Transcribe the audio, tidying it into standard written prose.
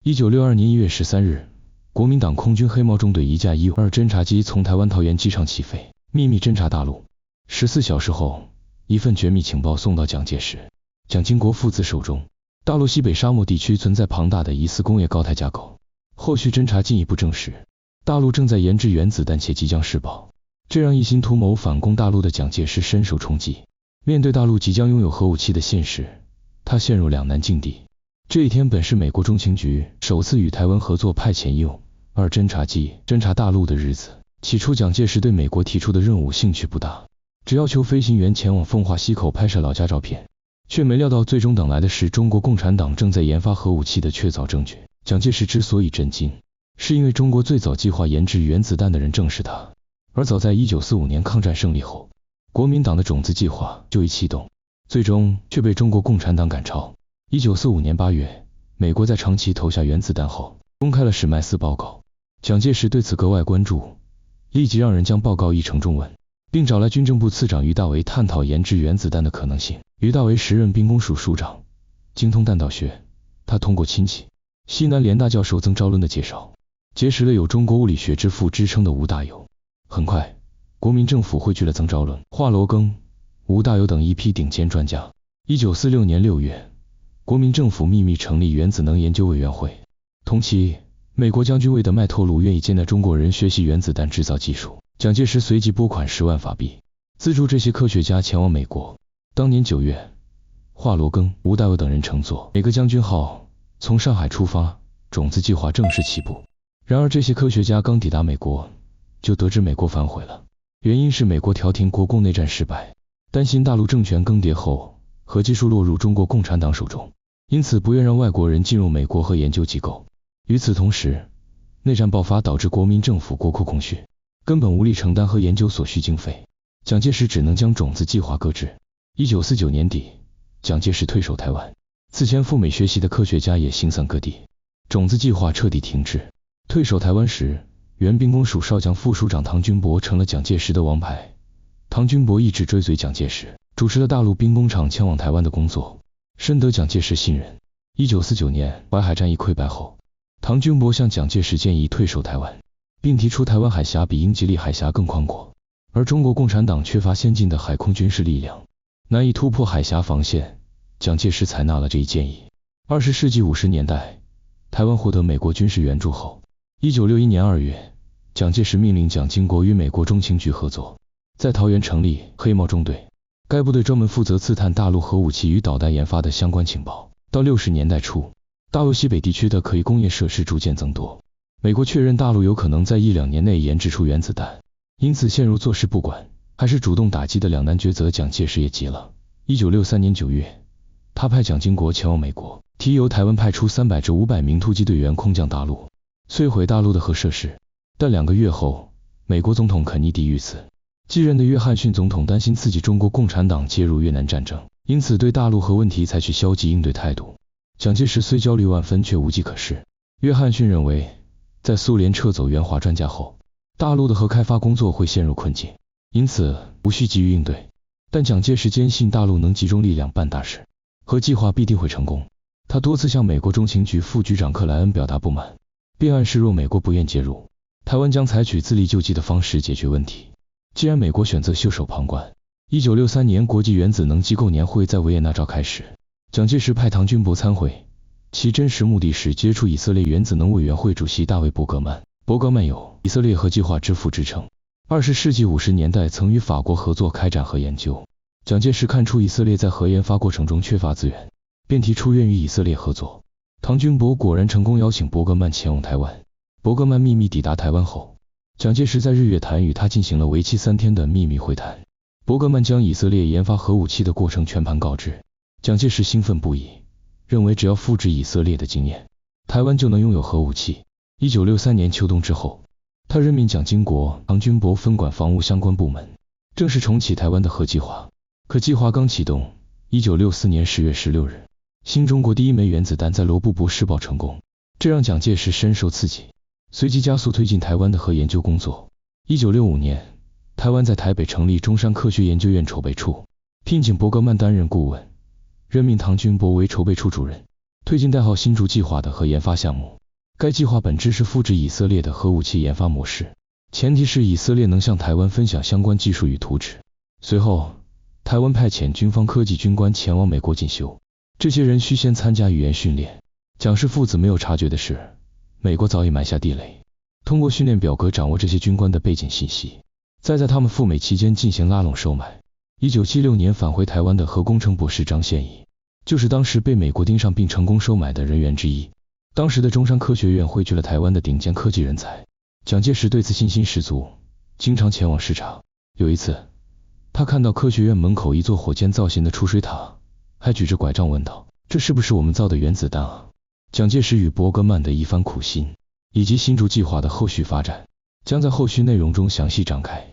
1962年1月13日，国民党空军黑猫中队一架152侦察机从台湾桃园机场起飞，秘密侦察大陆。14小时后，一份绝密情报送到蒋介石、蒋经国父子手中。大陆西北沙漠地区存在庞大的疑似工业高台架构。后续侦查进一步证实，大陆正在研制原子弹且即将试爆，这让一心图谋反攻大陆的蒋介石深受冲击。面对大陆即将拥有核武器的现实，他陷入两难境地。这一天本是美国中情局首次与台湾合作派遣152侦察机侦察大陆的日子。起初蒋介石对美国提出的任务兴趣不大，只要求飞行员前往奉化溪口拍摄老家照片，却没料到最终等来的是中国共产党正在研发核武器的确凿证据。蒋介石之所以震惊，是因为中国最早计划研制原子弹的人正是他。而早在1945年抗战胜利后，国民党的种子计划就已启动，最终却被中国共产党赶超。1945年8月，美国在长崎投下原子弹后，公开了史麦斯报告。蒋介石对此格外关注，立即让人将报告译成中文，并找来军政部次长于大为探讨研制原子弹的可能性。于大为时任兵工署署长，精通弹道学。他通过亲戚西南联大教授曾昭伦的介绍，结识了有中国物理学之父之称的吴大猷。很快，国民政府汇聚了曾昭伦、华罗庚、吴大猷等一批顶尖专家。1946年6月，国民政府秘密成立原子能研究委员会。同期，美国将军魏德迈透露愿意接纳中国人学习原子弹制造技术。蒋介石随即拨款10万法币，资助这些科学家前往美国。当年9月，华罗庚、吴大猷等人乘坐美国将军号从上海出发，种子计划正式起步。然而这些科学家刚抵达美国，就得知美国反悔了，原因是美国调停国共内战失败，担心大陆政权更迭后核技术落入中国共产党手中，因此不愿让外国人进入美国和研究机构。与此同时，内战爆发导致国民政府国库空虚，根本无力承担和研究所需经费，蒋介石只能将种子计划搁置。1949年底，蒋介石退守台湾，此前赴美学习的科学家也星散各地，种子计划彻底停滞。退守台湾时，原兵工署少将副署长唐君博成了蒋介石的王牌。唐君博一直追随蒋介石，主持了大陆兵工厂迁往台湾的工作，深得蒋介石信任。1949年淮海战役溃败后，唐君博向蒋介石建议退守台湾，并提出台湾海峡比英吉利海峡更宽阔，而中国共产党缺乏先进的海空军事力量，难以突破海峡防线。蒋介石采纳了这一建议。20世纪50年代，台湾获得美国军事援助后，1961年2月，蒋介石命令蒋经国与美国中情局合作，在桃园成立黑猫中队。该部队专门负责刺探大陆核武器与导弹研发的相关情报。到60年代初，大陆西北地区的可疑工业设施逐渐增多，美国确认大陆有可能在1-2年内研制出原子弹，因此陷入坐视不管还是主动打击的两难抉择。蒋介石也急了。1963年9月，他派蒋经国前往美国，提议由台湾派出300至500名突击队员空降大陆，摧毁大陆的核设施。但2个月后，美国总统肯尼迪遇刺，继任的约翰逊总统担心刺激中国共产党介入越南战争，因此对大陆核问题采取消极应对态度。蒋介石虽焦虑万分，却无计可施。约翰逊认为，在苏联撤走援华专家后，大陆的核开发工作会陷入困境，因此无需急于应对。但蒋介石坚信大陆能集中力量办大事，核计划必定会成功。他多次向美国中情局副局长克莱恩表达不满，并暗示若美国不愿介入，台湾将采取自力救济的方式解决问题。既然美国选择袖手旁观，1963年国际原子能机构年会在维也纳召开时，蒋介石派唐君博参会，其真实目的是接触以色列原子能委员会主席大卫·伯格曼。伯格曼有以色列核计划之父之称，20世纪50年代曾与法国合作开展核研究。蒋介石看出以色列在核研发过程中缺乏资源，便提出愿与以色列合作。唐君博果然成功邀请伯格曼前往台湾。伯格曼秘密抵达台湾后，蒋介石在日月潭与他进行了为期3天的秘密会谈。伯格曼将以色列研发核武器的过程全盘告知。蒋介石兴奋不已，认为只要复制以色列的经验，台湾就能拥有核武器。1963年秋冬之后，他任命蒋经国、唐君博分管防务相关部门，正式重启台湾的核计划。可计划刚启动，1964年10月16日，新中国第一枚原子弹在罗布泊试爆成功，这让蒋介石深受刺激，随即加速推进台湾的核研究工作。1965年，台湾在台北成立中山科学研究院筹备处，聘请伯格曼担任顾问，任命唐君博为筹备处主任。推进代号新竹计划的核研发项目。该计划本质是复制以色列的核武器研发模式，前提是以色列能向台湾分享相关技术与图纸。随后，台湾派遣军方科技军官前往美国进修，这些人需先参加语言训练。蒋氏父子没有察觉的是，美国早已埋下地雷，通过训练表格掌握这些军官的背景信息，再在他们赴美期间进行拉拢收买。1976年返回台湾的核工程博士张宪义，就是当时被美国盯上并成功收买的人员之一。当时的中山科学院汇聚了台湾的顶尖科技人才，蒋介石对此信心十足，经常前往视察。有一次，他看到科学院门口一座火箭造型的储水塔，还举着拐杖问道：“这是不是我们造的原子弹啊？”蒋介石与伯格曼的一番苦心，以及新竹计划的后续发展，将在后续内容中详细展开。